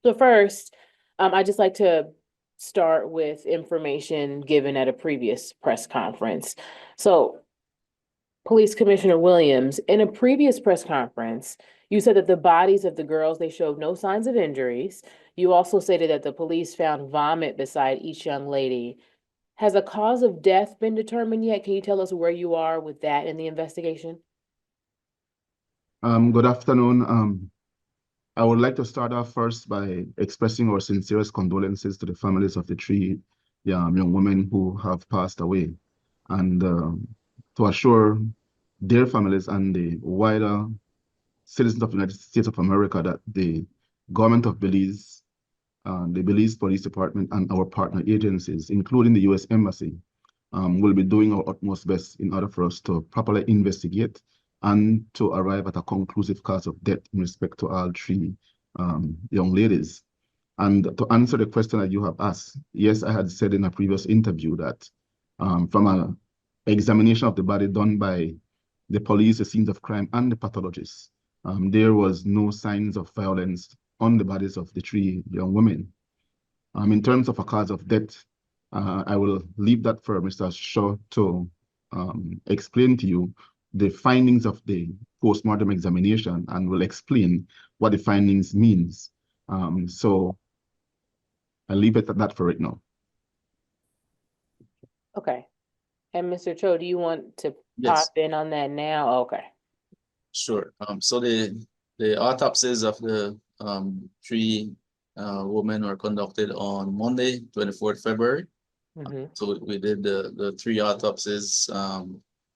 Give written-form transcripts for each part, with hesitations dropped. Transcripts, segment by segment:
So first, I'd just like to start with information given at a previous press conference. So, Police Commissioner Williams, in a previous press conference, you said that the bodies of the girls, they showed no signs of injuries. You also stated that the police found vomit beside each young lady. Has a cause of death been determined yet? Can you tell us where you are with that in the investigation? Good afternoon. I would like to start off first by expressing our sincerest condolences to the families of the three young women who have passed away, and to assure their families and the wider citizens of the United States of America that the government of Belize, the Belize Police Department, and our partner agencies, including the U.S. Embassy, will be doing our utmost best in order for us to properly investigate and to arrive at a conclusive cause of death in respect to all three young ladies. And to answer the question that you have asked, yes, I had said in a previous interview that from an examination of the body done by the police, the scenes of crime, and the pathologists, there was no signs of violence on the bodies of the three young women. In terms of a cause of death, I will leave that for Mr. Shaw to explain to you the findings of the postmortem examination and will explain what the findings means. So I'll leave it at that for right now. Okay. And Mr. Cho, do you want to Yes, pop in on that now? Okay. sure. So the autopsies of the three women were conducted on Monday, 24th February. Mm-hmm. So we did the three autopsies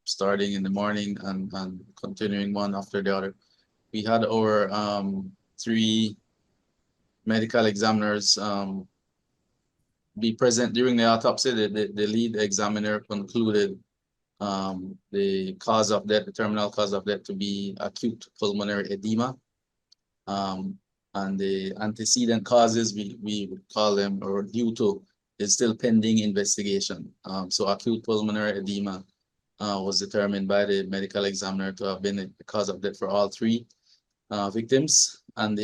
starting in the morning and continuing one after the other. We had our three medical examiners be present during the autopsy. The lead examiner concluded the cause of death, the terminal cause of death, to be acute pulmonary edema. And the antecedent causes, we would call them, or due to, is still pending investigation. So acute pulmonary edema was determined by the medical examiner to have been the cause of death for all three victims. And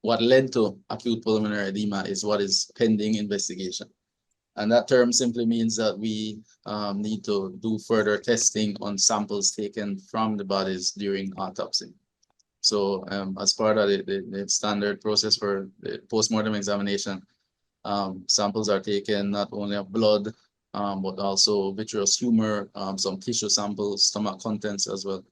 what led to acute pulmonary edema is what is pending investigation. And that term simply means that we need to do further testing on samples taken from the bodies during autopsy. So as part of the standard process for the postmortem examination, samples are taken not only of blood, but also vitreous humor, some tissue samples, stomach contents as well.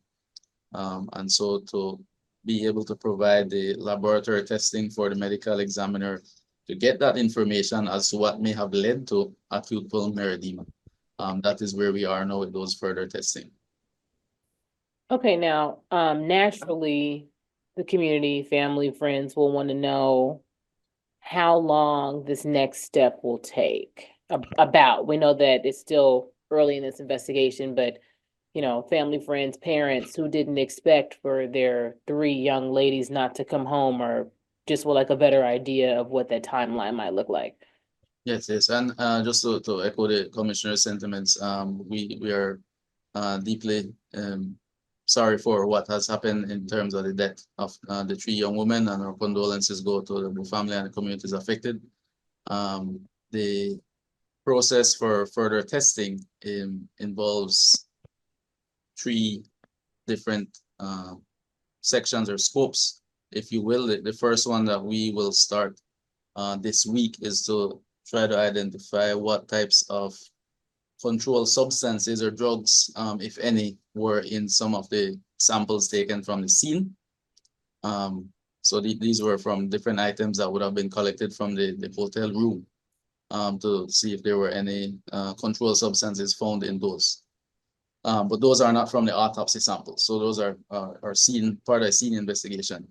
And so to be able to provide the laboratory testing for the medical examiner to get that information as to what may have led to acute pulmonary edema. That is where we are now with those further testing. Okay, now, naturally, the community, family, friends will want to know how long this next step will take. About, we know that it's still early in this investigation, but family, friends, parents who didn't expect for their three young ladies not to come home or just would like a better idea of what that timeline might look like. Yes, yes. And just to echo the commissioner's sentiments, we are deeply sorry for what has happened in terms of the death of the three young women, and our condolences go to the family and the communities affected. The process for further testing involves three different sections or scopes, if you will. The first one that we will start this week is to try to identify what types of controlled substances or drugs, if any, were in some of the samples taken from the scene. So these were from different items that would have been collected from the hotel room, to see if there were any controlled substances found in those. But those are not from the autopsy samples. So those are part of scene investigation.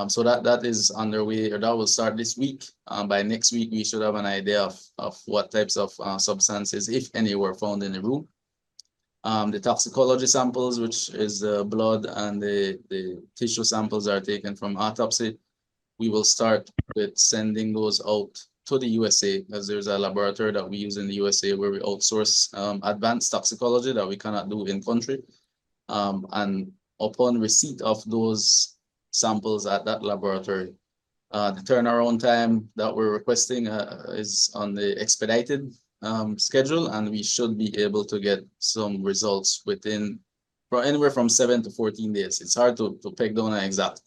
So that is underway, or that will start this week. By next week, we should have an idea of what types of substances, if any, were found in the room. The toxicology samples, which is the blood and the tissue samples, are taken from autopsy. We will start with sending those out to the USA, as there's a laboratory that we use in the USA where we outsource advanced toxicology that we cannot do in country. And upon receipt of those samples at that laboratory, The turnaround time that we're requesting is on the expedited schedule, and we should be able to get some results within anywhere from 7 to 14 days. It's hard to peg down an exact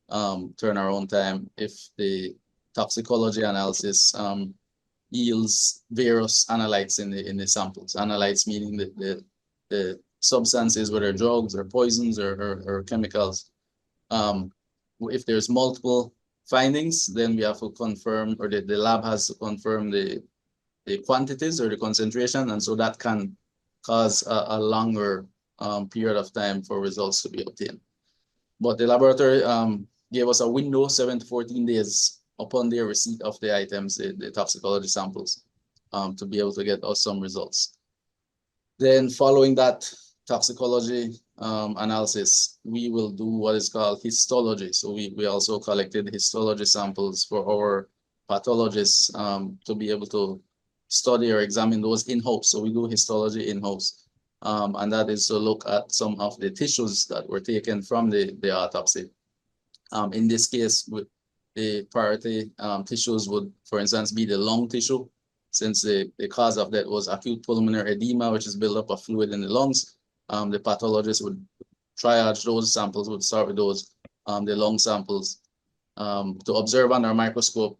turnaround time if the toxicology analysis yields various analytes in the samples. Analytes meaning the substances, whether drugs or poisons or chemicals. If there's multiple findings, then we have to confirm, or the lab has to confirm the quantities or the concentration, and so that can cause a longer period of time for results to be obtained. But the laboratory gave us a window, 7 to 14 days upon their receipt of the items, the toxicology samples, to be able to get us some results. Then following that toxicology analysis, we will do what is called histology. So we also collected histology samples for our pathologists to be able to study or examine those in-house. So we do histology in-house. And that is to look at some of the tissues that were taken from the autopsy. In this case, with the priority tissues would, for instance, be the lung tissue, since the cause of that was acute pulmonary edema, which is buildup of fluid in the lungs. The pathologist would triage those samples, would start with those, the lung samples, to observe under a microscope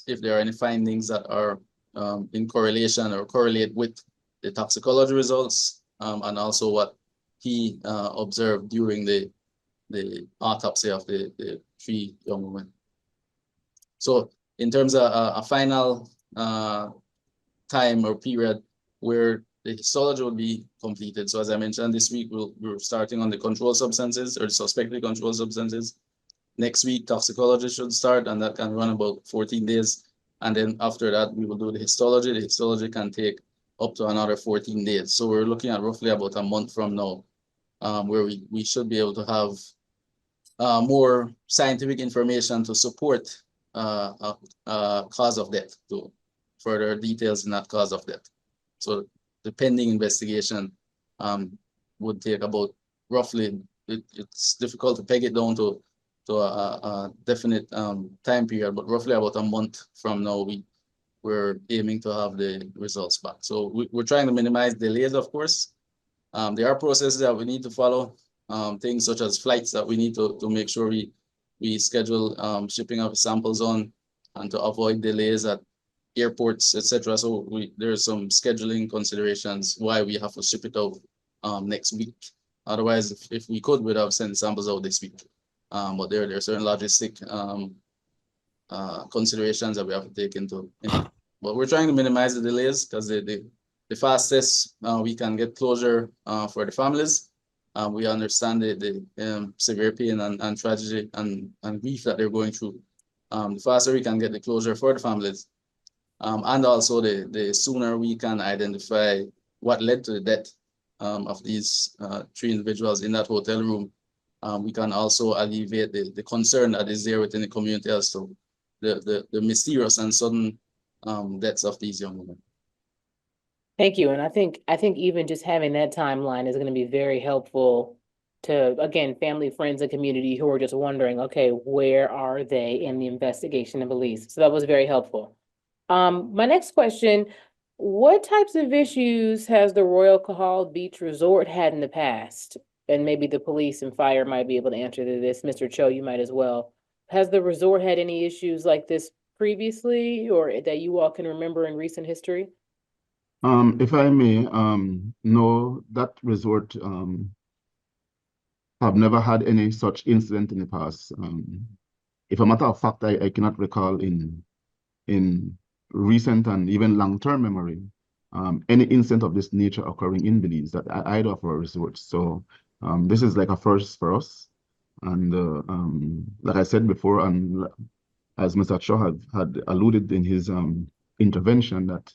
if there are any findings that are in correlation or correlate with the toxicology results, and also what he observed during the autopsy of the 3 young women. So in terms of a final time or period where the histology will be completed. So as I mentioned, this week we're starting on the controlled substances or the suspected controlled substances. Next week, toxicology should start, and that can run about 14 days. And then after that, we will do the histology. The histology can take up to another 14 days. So we're looking at roughly about a month from now, where we should be able to have more scientific information to support cause of death, to further details in that cause of death. So the pending investigation would take about roughly, it's difficult to peg it down to a definite time period, but roughly about a month from now, we're aiming to have the results back. So we're trying to minimize delays, of course. There are processes that we need to follow, things such as flights that we need to make sure we schedule shipping of samples on, and to avoid delays at airports, etc. So there's some scheduling considerations why we have to ship it out next week. Otherwise, if we could, we'd have sent samples out this week. But there are certain logistic considerations that we have to take into. But we're trying to minimize the delays, because the fastest we can get closure for the families. We understand the severe pain and tragedy and grief that they're going through. The faster we can get the closure for the families, and also the sooner we can identify what led to the death of these 3 individuals in that hotel room, we can also alleviate the concern that is there within the community as to the mysterious and sudden deaths of these young women. Thank you. And I think even just having that timeline is going to be very helpful to, again, family, friends, and community who are just wondering, okay, where are they in the investigation of Belize? So that was very helpful. My next question, what types of issues has the Royal Cahal Beach Resort had in the past? And maybe the police and fire might be able to answer this. Mr. Cho, you might as well. Has the resort had any issues like this previously, or that you all can remember in recent history? If I may, no, that resort have never had any such incident in the past. If a matter of fact, I cannot recall in recent and even long-term memory any incident of this nature occurring in Belize that either of our resorts. So this is like a first for us. And like I said before, and as Mr. Cho had alluded in his intervention, that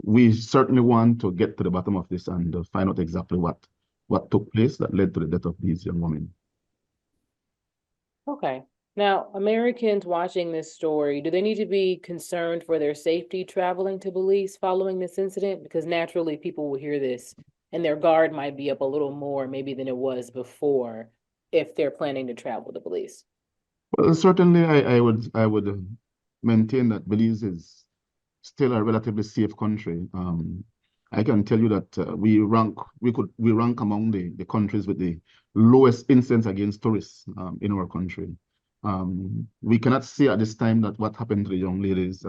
we certainly want to get to the bottom of this and find out exactly what took place that led to the death of these young women. Okay. Now, Americans watching this story, do they need to be concerned for their safety traveling to Belize following this incident? Because naturally people will hear this and their guard might be up a little more maybe than it was before if they're planning to travel to Belize. Well, certainly I would maintain that Belize is still a relatively safe country. I can tell you that we rank among the countries with the lowest incidence against tourists in our country. We cannot say at this time that what happened to the young ladies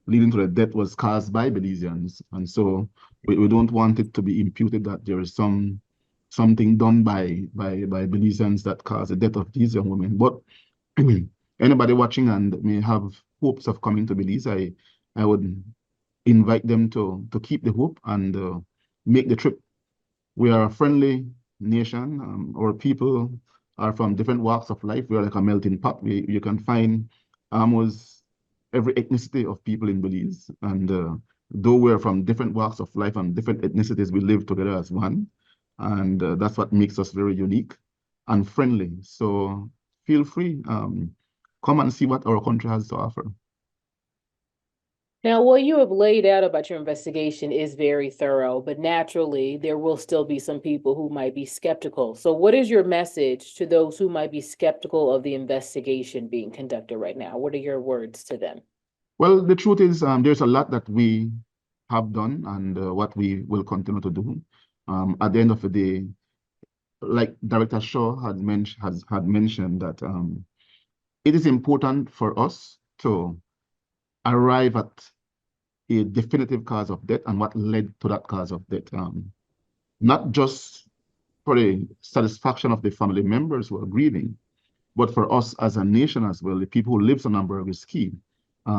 leading to the death was caused by Belizeans, and so we don't want it to be imputed that there is something done by Belizeans that caused the death of these young women. But anybody watching and may have hopes of coming to Belize, I would invite them to keep the hope and make the trip. We are a friendly nation. Our people are from different walks of life. We are like a melting pot. You can find almost every ethnicity of people in Belize. And though we're from different walks of life and different ethnicities, we live together as one. And that's what makes us very unique and friendly. So feel free, come and see what our country has to offer. Now, what you have laid out about your investigation is very thorough, but naturally, there will still be some people who might be skeptical. So, what is your message to those who might be skeptical of the investigation being conducted right now? What are your words to them? Well, the truth is, there's a lot that we have done and what we will continue to do. At the end of the day, like Director Shaw had mentioned that it is important for us to arrive at a definitive cause of death and what led to that cause of death. Not just for the satisfaction of the family members who are grieving, but for us as a nation as well, the people who live on Ambergris Key.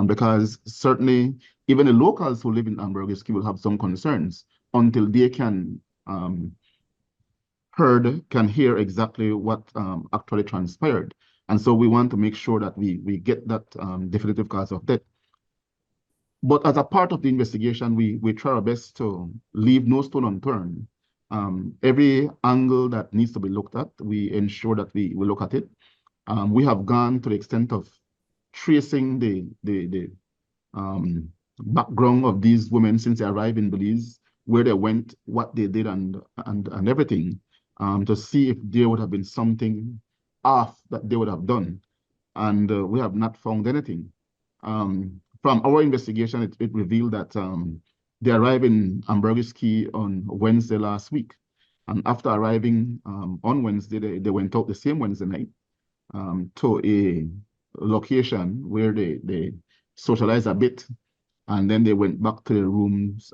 Because certainly even the locals who live in Ambergris Key will have some concerns until they can hear exactly what actually transpired. And so we want to make sure that we get that definitive cause of death. But as a part of the investigation, we try our best to leave no stone unturned. Every angle that needs to be looked at, we ensure that we look at it. We have gone to the extent of tracing the background of these women since they arrived in Belize, where they went, what they did, and everything, to see if there would have been something off that they would have done. And we have not found anything. From our investigation, it revealed that they arrived in Ambergris Key on Wednesday last week. And after arriving on Wednesday, they went out the same Wednesday night to a location where they socialized a bit. And then they went back to their rooms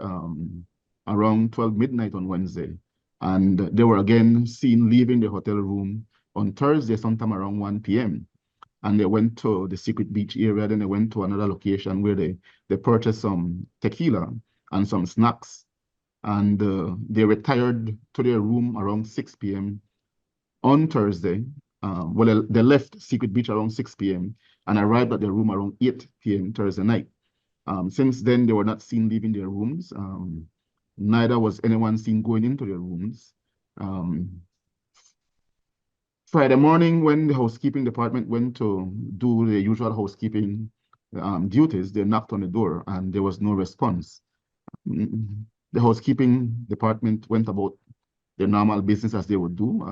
around 12 midnight on Wednesday. And they were again seen leaving the hotel room on Thursday, sometime around 1 p.m. And they went to the Secret Beach area. Then they went to another location where they purchased some tequila and some snacks. And they retired to their room around 6 p.m. on Thursday. Well, they left Secret Beach around 6 p.m. and arrived at their room around 8 p.m. Thursday night. Since then, they were not seen leaving their rooms. Neither was anyone seen going into their rooms. Friday morning, when the housekeeping department went to do the usual housekeeping duties, they knocked on the door and there was no response. The housekeeping department went about their normal business as they would do.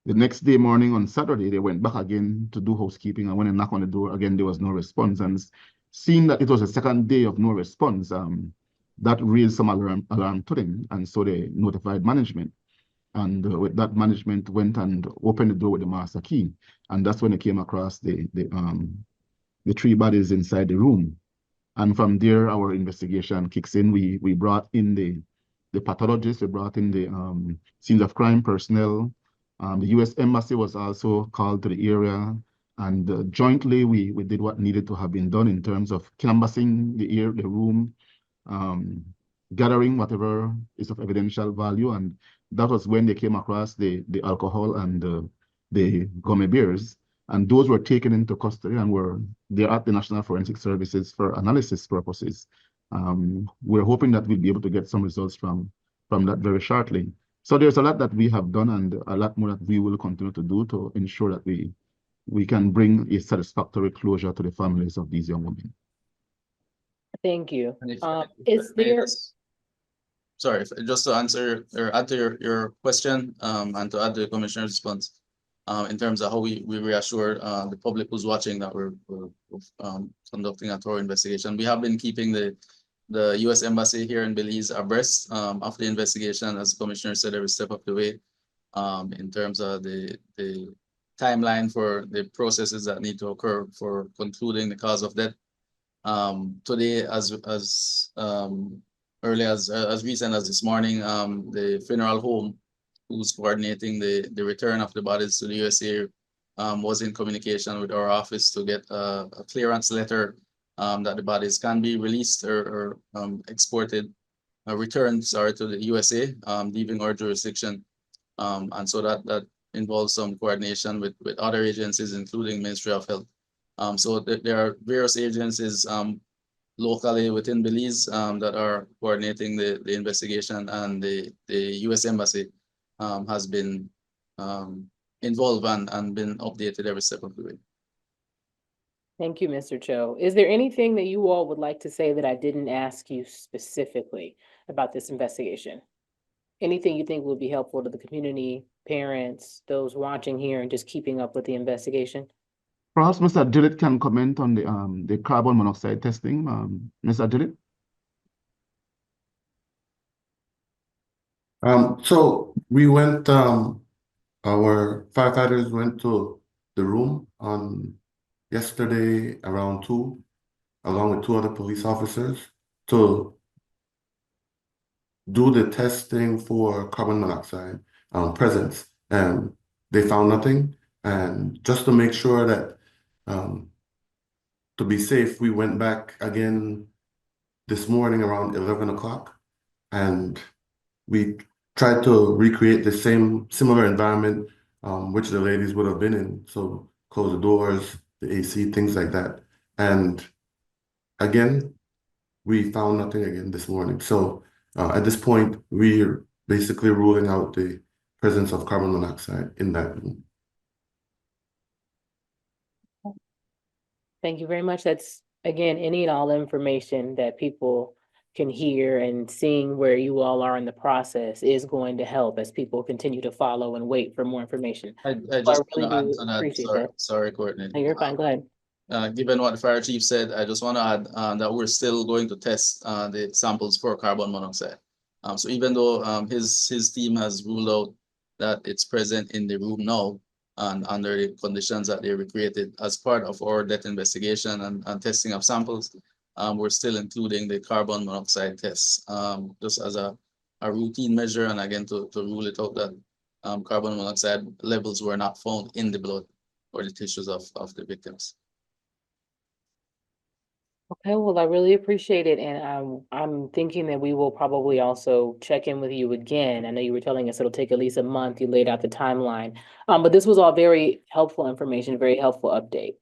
The next day morning on Saturday, they went back again to do housekeeping, and when they knocked on the door, again, there was no response. And seeing that it was the second day of no response, that raised some alarm to them, and so they notified management. And with that, management went and opened the door with the master key, and that's when they came across the three bodies inside the room. And from there, our investigation kicks in. We brought in the pathologists, we brought in the scenes of crime personnel. The U.S. Embassy was also called to the area, and jointly we did what needed to have been done in terms of canvassing the room, gathering whatever is of evidential value, and that was when they came across the alcohol and the gummy bears, and those were taken into custody and they're at the National Forensic Services for analysis purposes. We're hoping that we'll be able to get some results from that very shortly. So there's a lot that we have done and a lot more that we will continue to do to ensure that we can bring a satisfactory closure to the families of these young women. Thank you. And if- Is there? Sorry, just to answer or add to your question, and to add to the commissioner's response. in terms of how we reassure the public who's watching that we're conducting a thorough investigation. We have been keeping the U.S. Embassy here in Belize abreast of the investigation, as the Commissioner said, every step of the way, in terms of the timeline for the processes that need to occur for concluding the cause of death. Today, as early as recent as this morning, the funeral home who's coordinating the return of the bodies to the USA was in communication with our office to get a clearance letter that the bodies can be released or exported, returned, sorry, to the USA, leaving our jurisdiction. And so that involves some coordination with other agencies, including Ministry of Health. So there are various agencies locally within Belize that are coordinating the investigation, and the U.S. Embassy has been involved and been updated every step of the way. Thank you, Mr. Cho. Is there anything that you all would like to say that I didn't ask you specifically about this investigation? Anything you think would be helpful to the community, parents, those watching here, and just keeping up with the investigation? Perhaps Mr. Dillett can comment on the carbon monoxide testing. Mr. Dillett? So we went, our firefighters went to the room on yesterday around 2, along with 2 other police officers, to do the testing for carbon monoxide presence, and they found nothing. And just to make sure that, to be safe, we went back again this morning around 11 o'clock, and we tried to recreate the similar environment which the ladies would have been in. So close the doors, the AC, things like that. And again, we found nothing again this morning. So at this point, we're basically ruling out the presence of carbon monoxide in that room. Thank you very much. That's, again, any and all information that people can hear, and seeing where you all are in the process is going to help as people continue to follow and wait for more information. I I just really want to add do to that. appreciate that. Sorry, Courtney. No, you're fine, go ahead. Given what the fire chief said, I just want to add that we're still going to test the samples for carbon monoxide. So even though his team has ruled out that it's present in the room now, and under the conditions that they recreated as part of our death investigation and testing of samples, we're still including the carbon monoxide tests, just as a routine measure, and again to rule it out that carbon monoxide levels were not found in the blood or the tissues of the victims. Okay, well, I really appreciate it, and I'm thinking that we will probably also check in with you again. I know you were telling us it'll take at least a month. You laid out the timeline, but this was all very helpful information, very helpful update.